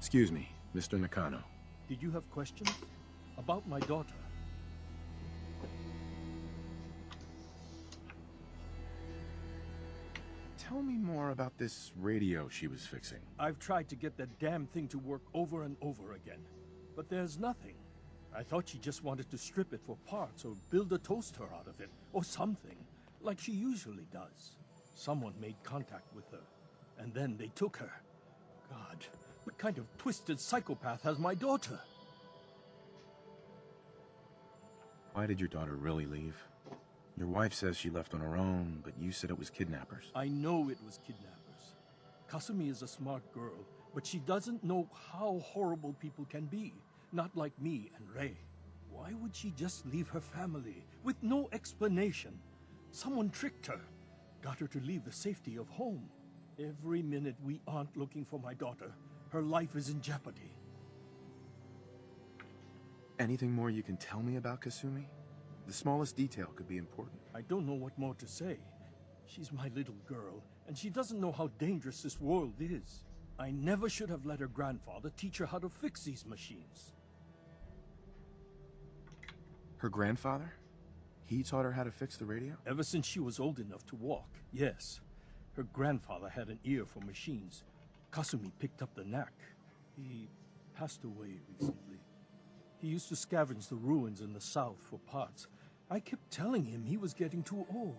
Excuse me, Mr. Nakano. Did you have questions? About my daughter? Tell me more about this radio she was fixing. I've tried to get that damn thing to work over and over again, but there's nothing. I thought she just wanted to strip it for parts or build a toaster out of it, or something, like she usually does. Someone made contact with her, and then they took her. God, what kind of twisted psychopath has my daughter? Why did your daughter really leave? Your wife says she left on her own, but you said it was kidnappers. I know it was kidnappers. Kasumi is a smart girl, but she doesn't know how horrible people can be. Not like me and Ray. Why would she just leave her family with no explanation? Someone tricked her, got her to leave the safety of home. Every minute we aren't looking for my daughter, her life is in jeopardy. Anything more you can tell me about Kasumi? The smallest detail could be important. I don't know what more to say. She's my little girl, and she doesn't know how dangerous this world is. I never should have let her grandfather teach her how to fix these machines. Her grandfather? He taught her how to fix the radio? Ever since she was old enough to walk, yes. Her grandfather had an ear for machines. Kasumi picked up the knack. He passed away recently. He used to scavenge the ruins in the south for parts. I kept telling him he was getting too old.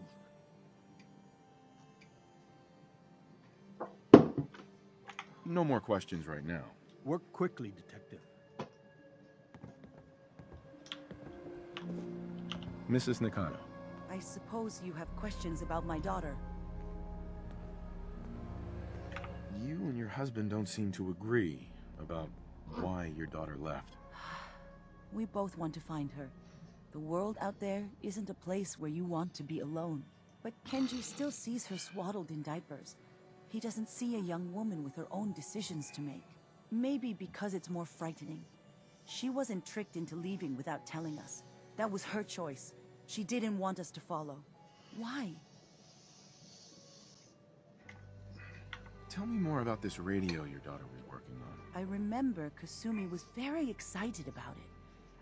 No more questions right now. Work quickly, Detective. Mrs. Nakano. I suppose you have questions about my daughter. You and your husband don't seem to agree about why your daughter left. We both want to find her. The world out there isn't a place where you want to be alone. But Kenji still sees her swaddled in diapers. He doesn't see a young woman with her own decisions to make. Maybe because it's more frightening. She wasn't tricked into leaving without telling us. That was her choice. She didn't want us to follow. Why? Tell me more about this radio your daughter was working on. I remember Kasumi was very excited about it.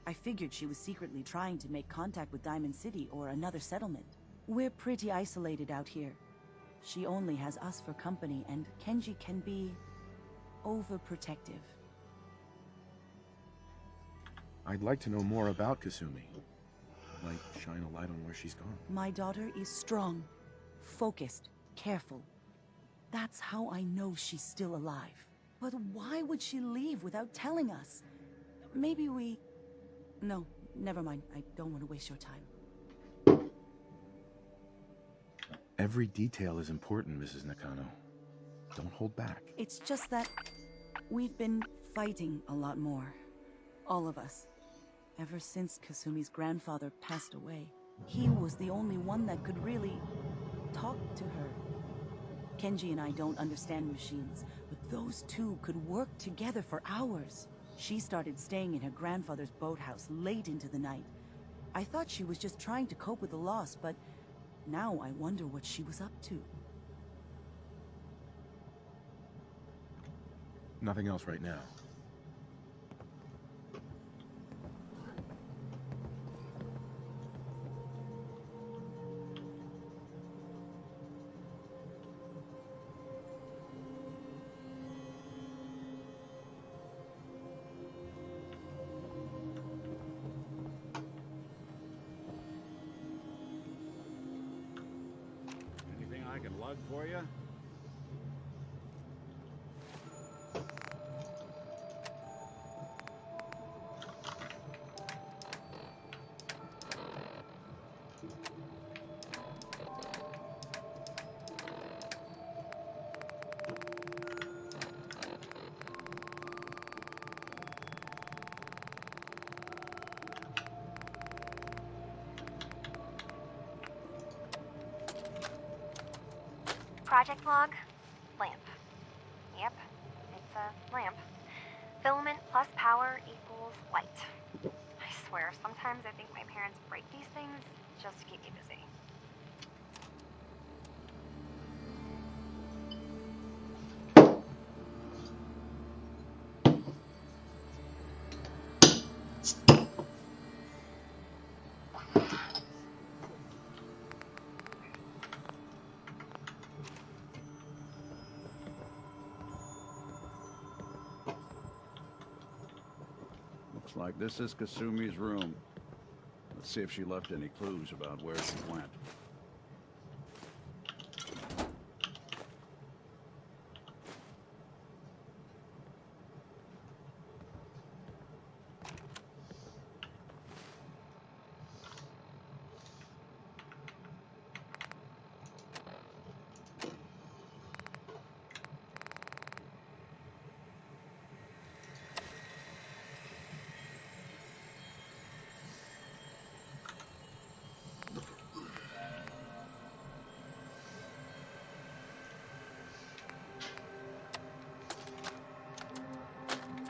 I figured she was secretly trying to make contact with Diamond City or another settlement. We're pretty isolated out here. She only has us for company, and Kenji can be overprotective. I'd like to know more about Kasumi. Might shine a light on where she's gone. My daughter is strong, focused, careful. That's how I know she's still alive. But why would she leave without telling us? Maybe we... No, never mind. I don't want to waste your time. Every detail is important, Mrs. Nakano. Don't hold back. It's just that we've been fighting a lot more. All of us. Ever since Kasumi's grandfather passed away. He was the only one that could really talk to her. Kenji and I don't understand machines, but those two could work together for hours. She started staying in her grandfather's boathouse late into the night. I thought she was just trying to cope with the loss, but now I wonder what she was up to. Nothing else right now. Anything I can lug for you? Project log? Lamp. Yep, it's a lamp. Filament plus power equals light. I swear, sometimes I think my parents break these things just to keep me busy. Looks like this is Kasumi's room. Let's see if she left any clues about where she went.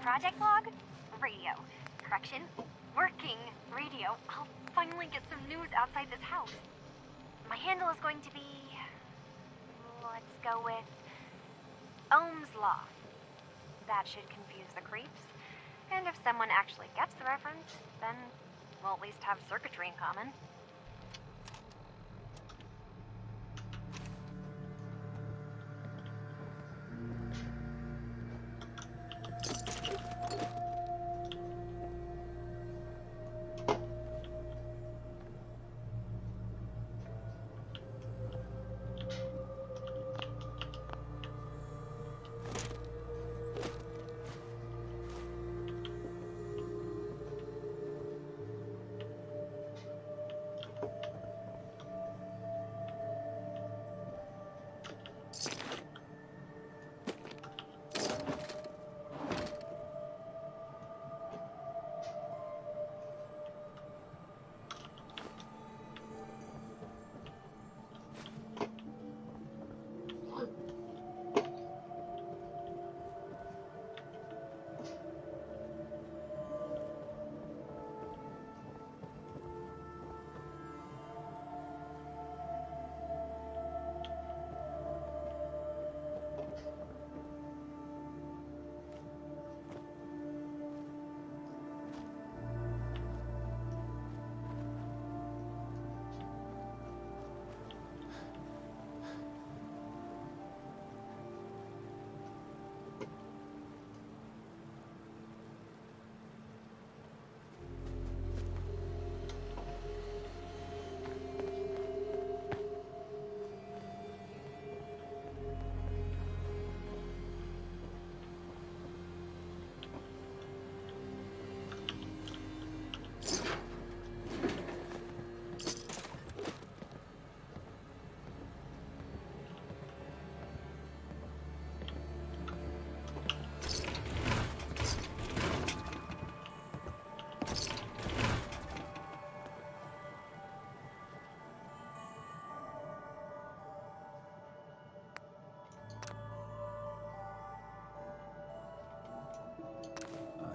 Project log? Radio. Correction? Working radio. I'll finally get some news outside this house. My handle is going to be... let's go with... Ohm's Law. That should confuse the creeps. And if someone actually gets the reference, then we'll at least have circuitry in common.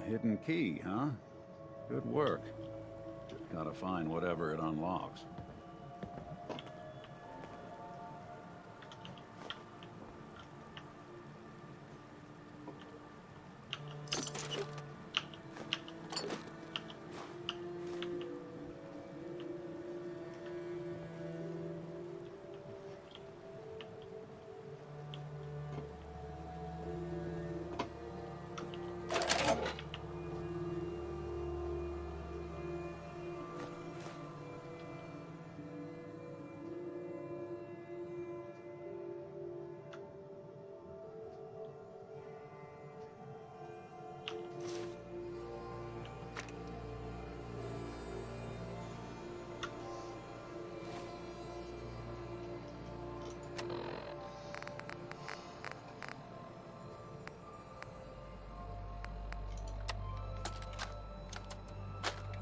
Hidden key, huh? Good work. Gotta find whatever it unlocks.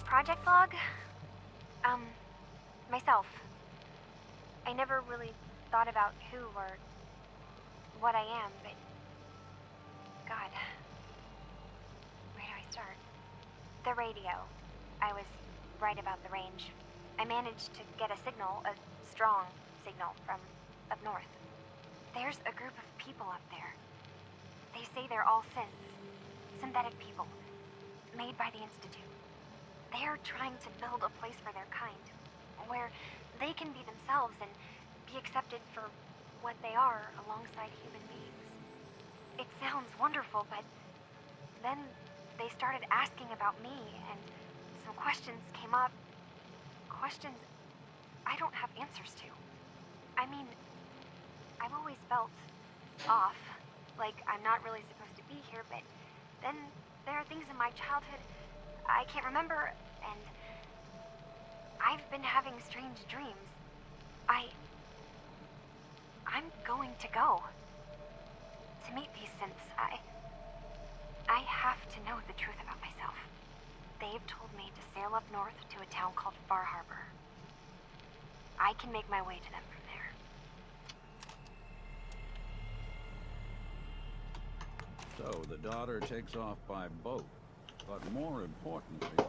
Project log? Myself. I never really thought about who or what I am, but... God. Where do I start? The radio. I was right about the range. I managed to get a signal, a strong signal, from up north. There's a group of people up there. They say they're all synths. Synthetic people. Made by the Institute. They're trying to build a place for their kind, where they can be themselves and be accepted for what they are alongside human beings. It sounds wonderful, but then they started asking about me, and some questions came up. Questions I don't have answers to. I mean, I've always felt off, like I'm not really supposed to be here, but then there are things in my childhood I can't remember, and I've been having strange dreams. I'm going to go. To meet these synths, I have to know the truth about myself. They've told me to sail up north to a town called Far Harbor. I can make my way to them from there. So the daughter takes off by boat. But more importantly,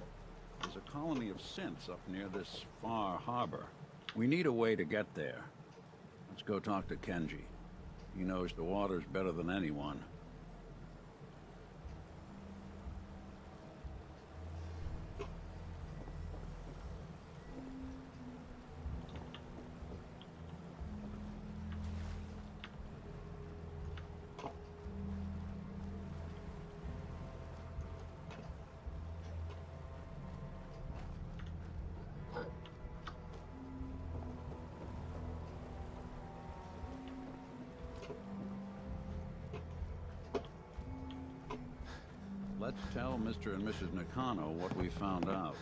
there's a colony of synths up near this Far Harbor. We need a way to get there. Let's go talk to Kenji. He knows the waters better than anyone. Let's tell Mr. and Mrs. Nakano what we found out.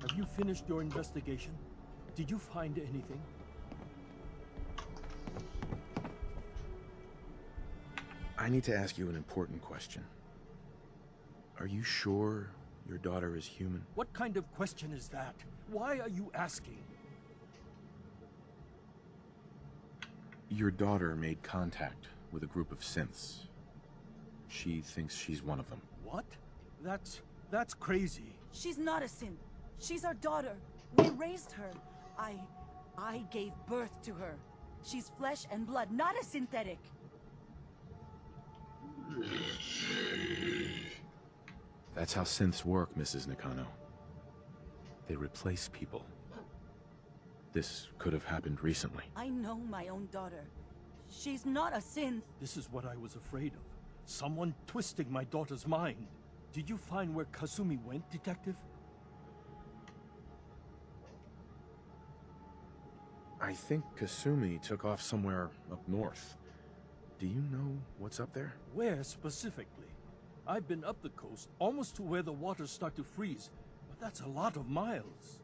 Have you finished your investigation? Did you find anything? I need to ask you an important question. Are you sure your daughter is human? What kind of question is that? Why are you asking? Your daughter made contact with a group of synths. She thinks she's one of them. What? That's crazy. She's not a synth. She's our daughter. We raised her. I gave birth to her. She's flesh and blood, not a synthetic. That's how synths work, Mrs. Nakano. They replace people. This could have happened recently. I know my own daughter. She's not a synth. This is what I was afraid of. Someone twisting my daughter's mind. Did you find where Kasumi went, Detective? I think Kasumi took off somewhere up north. Do you know what's up there? Where specifically? I've been up the coast, almost to where the waters start to freeze, but that's a lot of miles.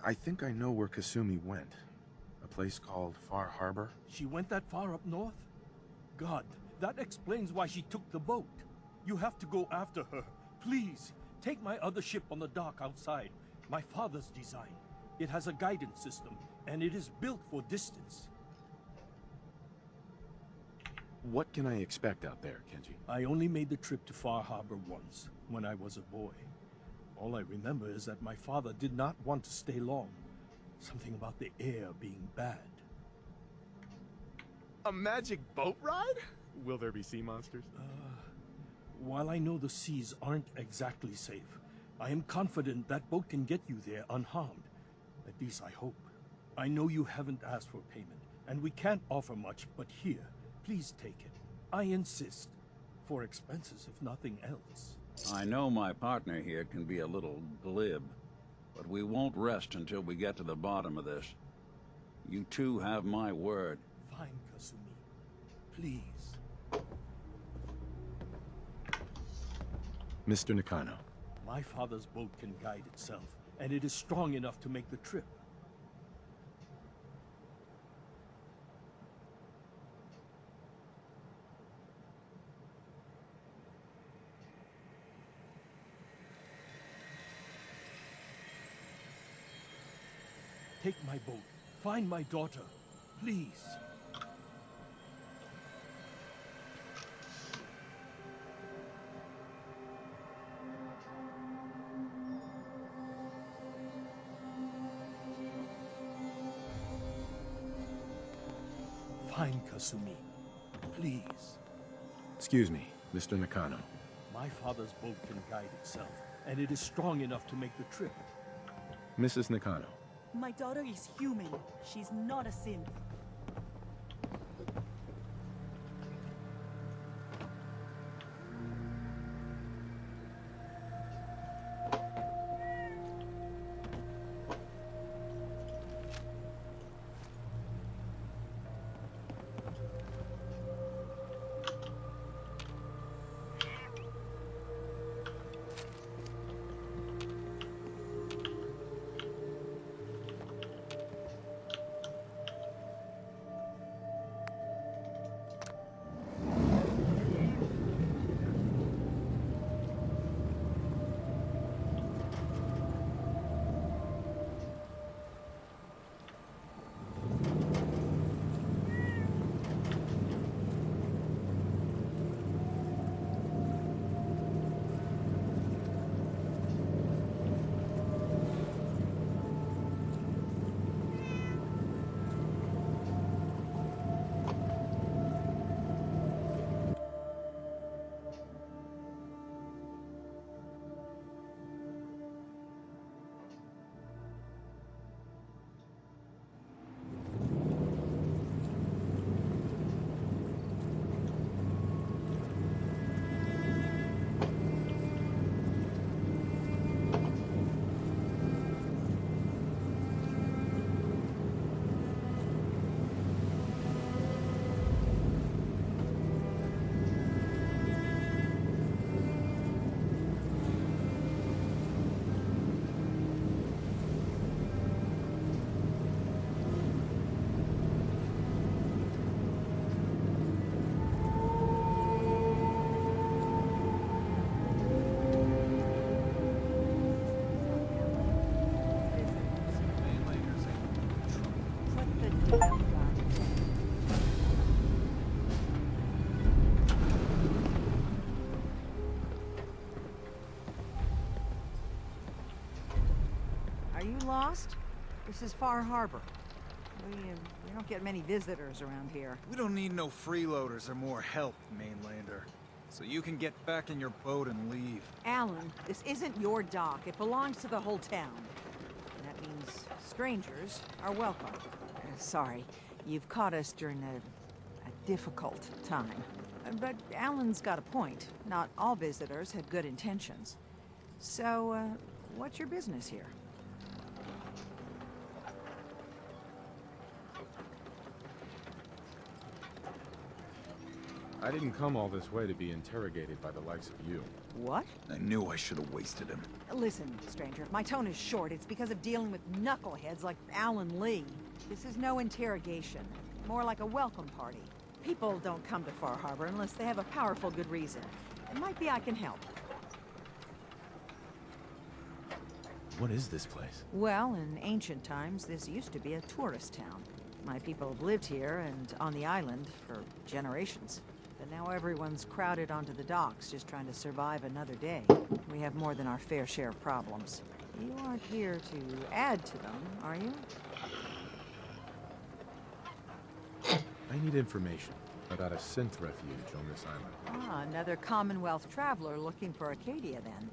I think I know where Kasumi went. A place called Far Harbor. She went that far up north? God, that explains why she took the boat. You have to go after her. Please, take my other ship on the dock outside. My father's design. It has a guidance system, and it is built for distance. What can I expect out there, Kenji? I only made the trip to Far Harbor once, when I was a boy. All I remember is that my father did not want to stay long. Something about the air being bad. A magic boat ride? Will there be sea monsters? While I know the seas aren't exactly safe, I am confident that boat can get you there unharmed. At least I hope. I know you haven't asked for payment, and we can't offer much, but here, please take it. I insist. For expenses, if nothing else. I know my partner here can be a little glib, but we won't rest until we get to the bottom of this. You two have my word. Fine, Kasumi. Please. Mr. Nakano. My father's boat can guide itself, and it is strong enough to make the trip. Take my boat. Find my daughter. Please. Find Kasumi. Please. Excuse me, Mr. Nakano. My father's boat can guide itself, and it is strong enough to make the trip. Mrs. Nakano. My daughter is human. She's not a synth. Are you lost? This is Far Harbor. We don't get many visitors around here. We don't need no freeloaders or more help, mainlander. So you can get back in your boat and leave. Alan, this isn't your dock. It belongs to the whole town. And that means strangers are welcome. Sorry, you've caught us during a difficult time. But Alan's got a point. Not all visitors have good intentions. So, what's your business here? I didn't come all this way to be interrogated by the likes of you. What? I knew I should have wasted him. Listen, stranger, if my tone is short, it's because of dealing with knuckleheads like Alan Lee. This is no interrogation. More like a welcome party. People don't come to Far Harbor unless they have a powerful good reason. It might be I can help. What is this place? Well, in ancient times, this used to be a tourist town. My people have lived here and on the island for generations. But now everyone's crowded onto the docks, just trying to survive another day. We have more than our fair share of problems. You aren't here to add to them, are you? I need information about a synth refuge on this island. Ah, another Commonwealth traveler looking for Acadia, then.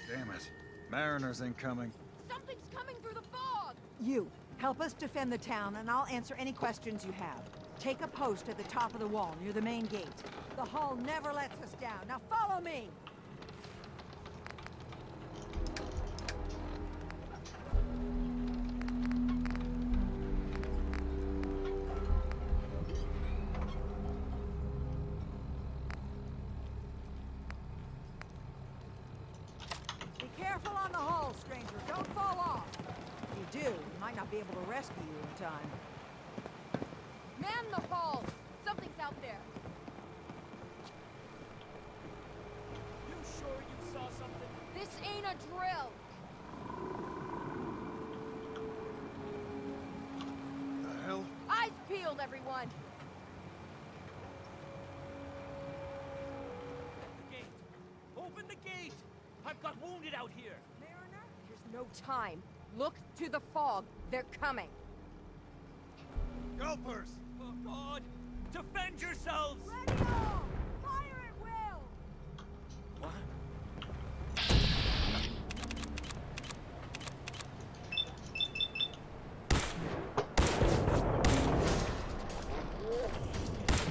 Damn it. Mariners incoming. Something's coming through the fog! You, help us defend the town, and I'll answer any questions you have. Take a post at the top of the wall near the main gate. The hull never lets us down. Now follow me! not be able to rescue you in time. Man the hull! Something's out there. You sure you saw something? This ain't a drill. The hell? Eyes peeled, everyone. The gate! Open the gate! I've got wounded out here! Mariner? There's no time. Look to the fog. They're coming. Gulpers! Oh, God! Defend yourselves! Ready all! Fire at will! What?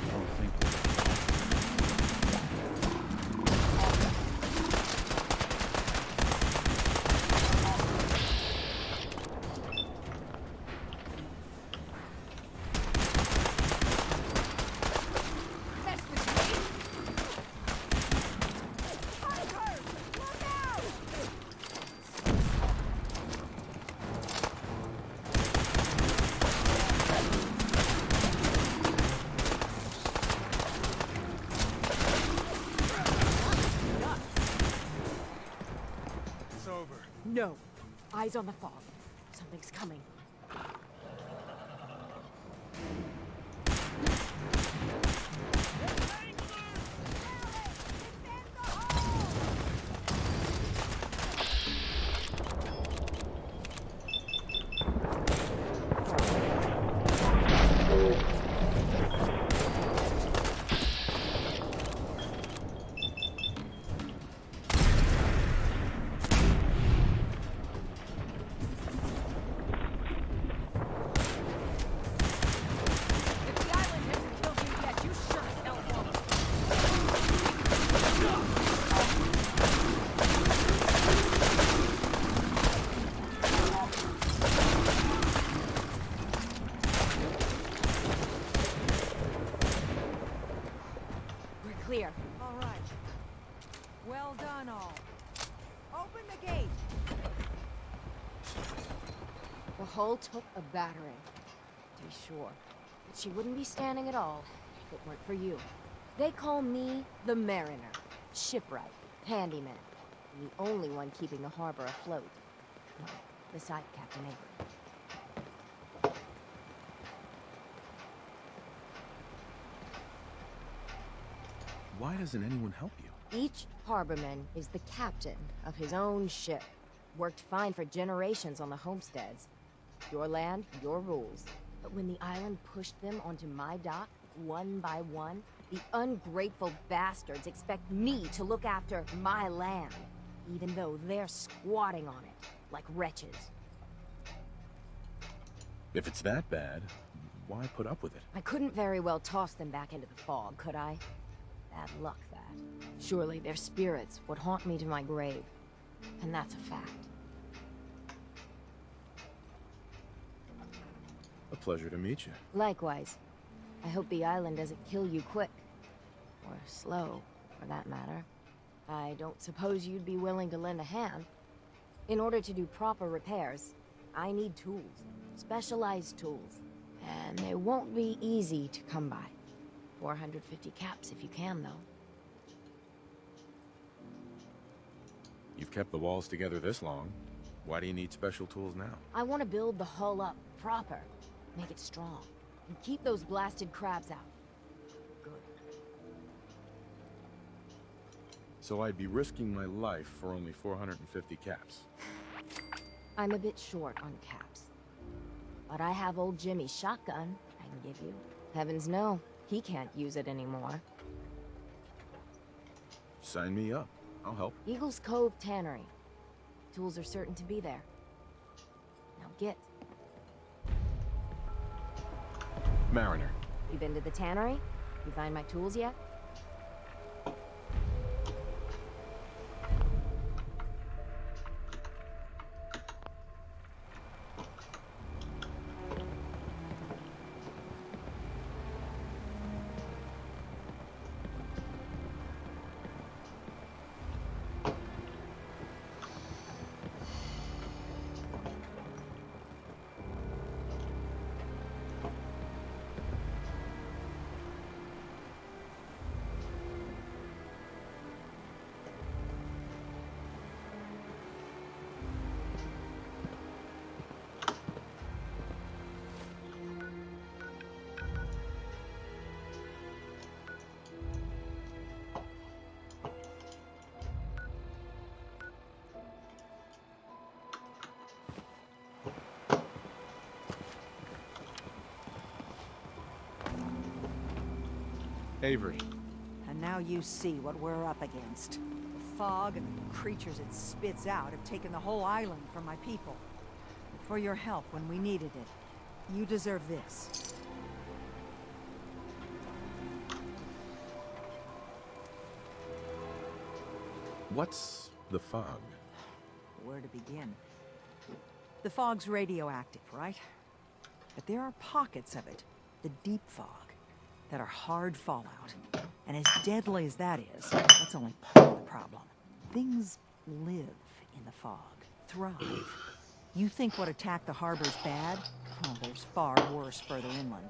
don't think Test the gate! Hunter! Look out! It's over. No. Eyes on the fog. Something's coming. If the island hasn't killed you yet, you sure as hell won't. We're clear. All right. Well done, all. Open the gate. The hull took a battering, to be sure. But she wouldn't be standing at all if it weren't for you. They call me the Mariner, shipwright, handyman, and the only one keeping the harbor afloat. Well, beside Captain Avery. Why doesn't anyone help you? Each harborman is the captain of his own ship. Worked fine for generations on the homesteads. Your land, your rules. But when the island pushed them onto my dock, one by one, the ungrateful bastards expect me to look after my land, even though they're squatting on it, like wretches. If it's that bad, why put up with it? I couldn't very well toss them back into the fog, could I? Bad luck, that. Surely their spirits would haunt me to my grave. And that's a fact. A pleasure to meet you. Likewise. I hope the island doesn't kill you quick. Or slow, for that matter. I don't suppose you'd be willing to lend a hand. In order to do proper repairs, I need tools. Specialized tools. And they won't be easy to come by. 450 caps if you can, though. You've kept the walls together this long. Why do you need special tools now? I want to build the hull up proper. Make it strong. And keep those blasted crabs out. Good. So I'd be risking my life for only 450 caps. I'm a bit short on caps. But I have old Jimmy's shotgun I can give you. Heavens no, he can't use it anymore. Sign me up. I'll help. Eagle's Cove Tannery. Tools are certain to be there. Now get. Mariner. You been to the tannery? You find my tools yet? Avery. And now you see what we're up against. The fog and the creatures it spits out have taken the whole island from my people. For your help when we needed it, you deserve this. What's the fog? Where to begin? The fog's radioactive, right? But there are pockets of it, the deep fog, that are hard fallout. And as deadly as that is, that's only part of the problem. Things live in the fog, thrive. You think what attacked the harbor's bad? Oh, there's far worse further inland.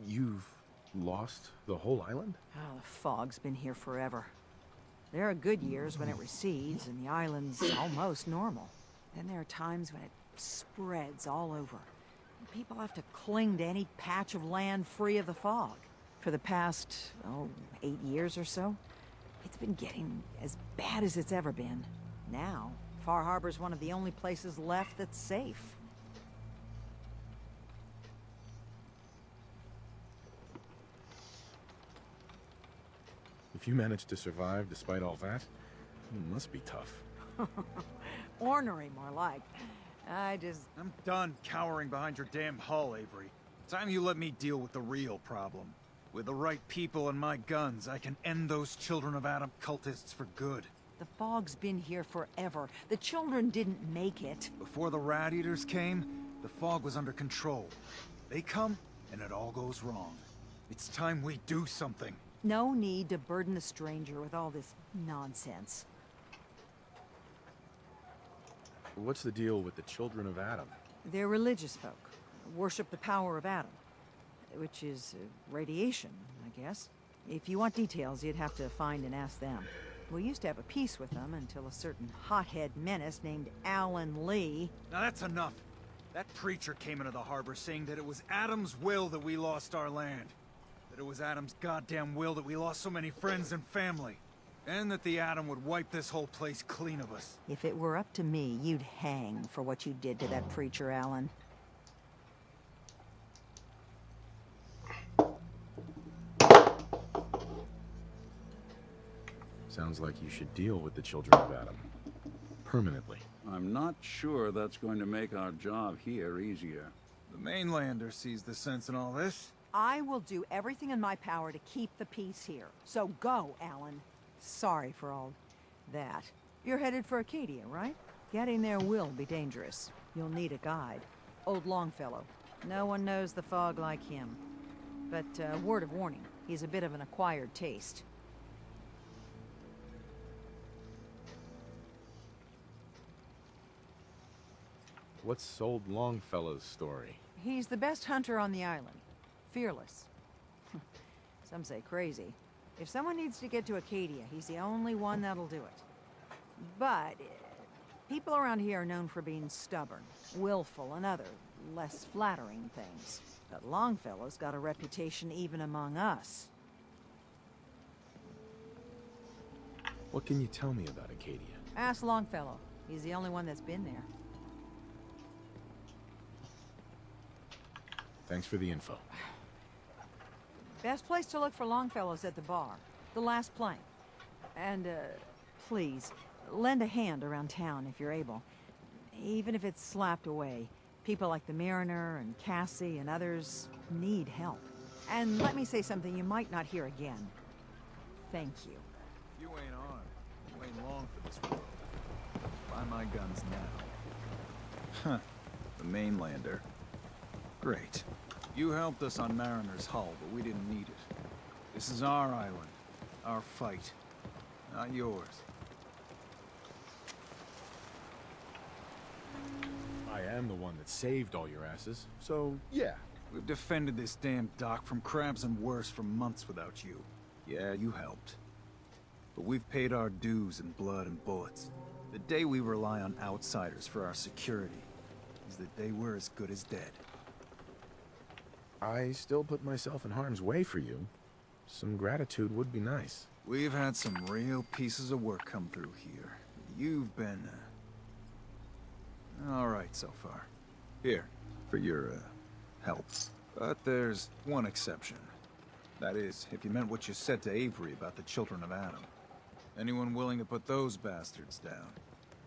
You've lost the whole island? Oh, the fog's been here forever. There are good years when it recedes and the island's almost normal. Then there are times when it spreads all over. People have to cling to any patch of land free of the fog. For the past, 8 years or so, it's been getting as bad as it's ever been. Now, Far Harbor's one of the only places left that's safe. If you managed to survive despite all that, it must be tough. Ornery, more like. I'm done cowering behind your damn hull, Avery. Time you let me deal with the real problem. With the right people and my guns, I can end those Children of Adam cultists for good. The fog's been here forever. The children didn't make it. Before the Rat Eaters came, the fog was under control. They come, and it all goes wrong. It's time we do something. No need to burden the stranger with all this nonsense. What's the deal with the Children of Adam? They're religious folk. Worship the power of Adam. Which is radiation, I guess. If you want details, you'd have to find and ask them. We used to have a peace with them until a certain hothead menace named Alan Lee... Now that's enough. That preacher came into the harbor saying that it was Adam's will that we lost our land. That it was Adam's goddamn will that we lost so many friends and family. And that the Atom would wipe this whole place clean of us. If it were up to me, you'd hang for what you did to that preacher, Alan. Sounds like you should deal with the Children of Adam. Permanently. I'm not sure that's going to make our job here easier. The mainlander sees the sense in all this. I will do everything in my power to keep the peace here. So go, Alan. Sorry for all that. You're headed for Acadia, right? Getting there will be dangerous. You'll need a guide. Old Longfellow. No one knows the fog like him. But, word of warning, he's a bit of an acquired taste. What's old Longfellow's story? He's the best hunter on the island. Fearless. Some say crazy. If someone needs to get to Acadia, he's the only one that'll do it. But people around here are known for being stubborn, willful, and other, less flattering things. But Longfellow's got a reputation even among us. What can you tell me about Acadia? Ask Longfellow. He's the only one that's been there. Thanks for the info. Best place to look for Longfellow's at the bar. The last plank. And, please, lend a hand around town if you're able. Even if it's slapped away. People like the Mariner and Cassie and others need help. And let me say something you might not hear again. Thank you. You ain't armed. You ain't long for this world. Buy my guns now. Huh. The mainlander. Great. You helped us on Mariner's hull, but we didn't need it. This is our island. Our fight. Not yours. I am the one that saved all your asses, so yeah. We've defended this damn dock from crabs and worse for months without you. Yeah, you helped. But we've paid our dues in blood and bullets. The day we rely on outsiders for our security is the day we're as good as dead. I still put myself in harm's way for you. Some gratitude would be nice. We've had some real pieces of work come through here. You've been, all right so far. Here, for your, help. But there's one exception. That is, if you meant what you said to Avery about the children of Adam. Anyone willing to put those bastards down,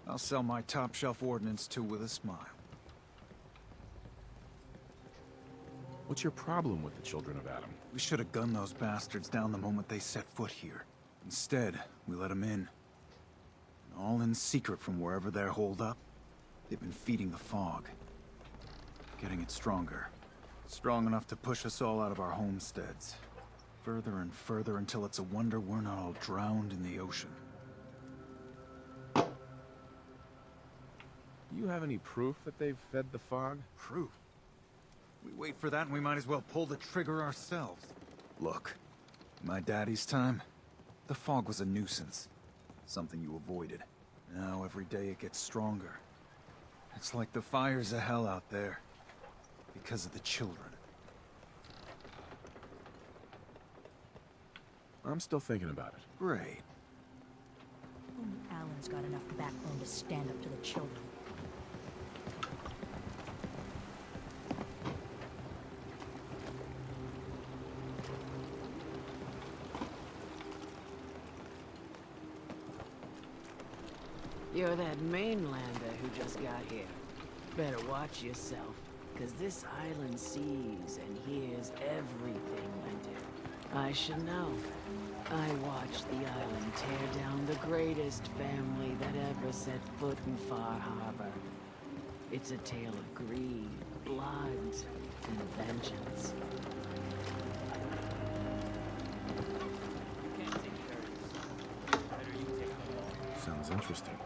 I'll sell my top-shelf ordnance to with a smile. What's your problem with the children of Adam? We should have gunned those bastards down the moment they set foot here. Instead, we let them in. All in secret from wherever they're holed up. They've been feeding the fog. Getting it stronger. Strong enough to push us all out of our homesteads. Further and further until it's a wonder we're not all drowned in the ocean. You have any proof that they've fed the fog? Proof? We wait for that and we might as well pull the trigger ourselves. Look, in my daddy's time, the fog was a nuisance. Something you avoided. Now every day it gets stronger. It's like the fires of hell out there. Because of the children. I'm still thinking about it. Great. Only Alan's got enough backbone to stand up to the children. You're that mainlander who just got here. Better watch yourself, 'cause this island sees and hears everything I do. I should know. I watched the island tear down the greatest family that ever set foot in Far Harbor. It's a tale of greed, blood, and vengeance. Sounds interesting.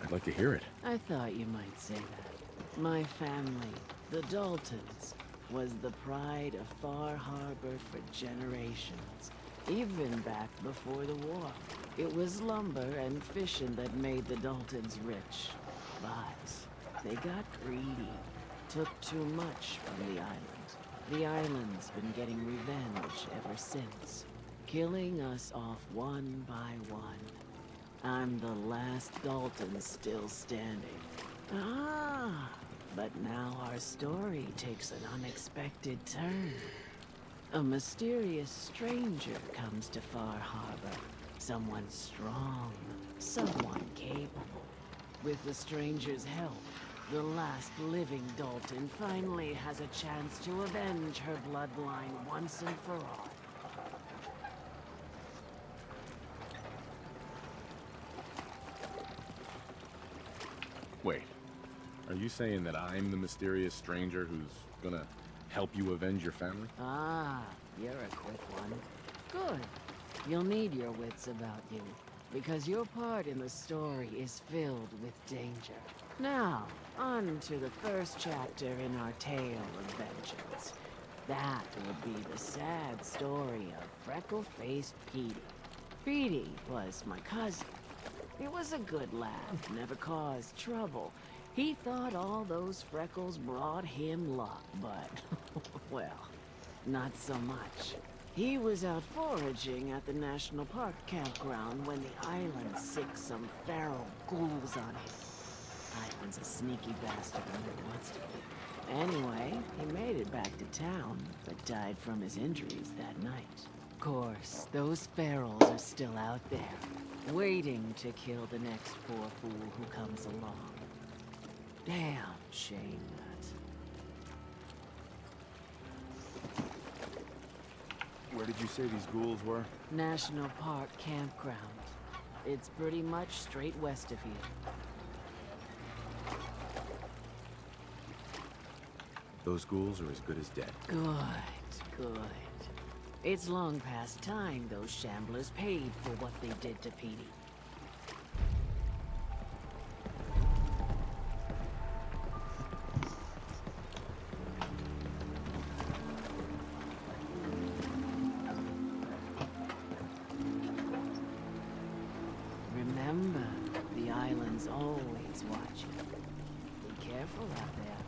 I'd like to hear it. I thought you might say that. My family, the Daltons, was the pride of Far Harbor for generations. Even back before the war. It was lumber and fishing that made the Daltons rich. But they got greedy. Took too much from the island. The island's been getting revenge ever since. Killing us off one by one. I'm the last Dalton still standing. Ah, but now our story takes an unexpected turn. A mysterious stranger comes to Far Harbor. Someone strong, someone capable. With the stranger's help, the last living Dalton finally has a chance to avenge her bloodline once and for all. Wait, are you saying that I'm the mysterious stranger who's gonna help you avenge your family? Ah, you're a quick one. Good. You'll need your wits about you, because your part in the story is filled with danger. Now, on to the first chapter in our tale of vengeance. That would be the sad story of freckle-faced Petey. Petey was my cousin. He was a good lad, never caused trouble. He thought all those freckles brought him luck, but, well, not so much. He was out foraging at the National Park campground when the island sicked some feral ghouls on him. Island's a sneaky bastard when he wants to be. Anyway, he made it back to town, but died from his injuries that night. Of course, those ferals are still out there, waiting to kill the next poor fool who comes along. Damn shame that. Where did you say these ghouls were? National Park campground. It's pretty much straight west of here. Those ghouls are as good as dead. Good, good. It's long past time those shamblers paid for what they did to Petey. Remember, the island's always watching. Be careful out there.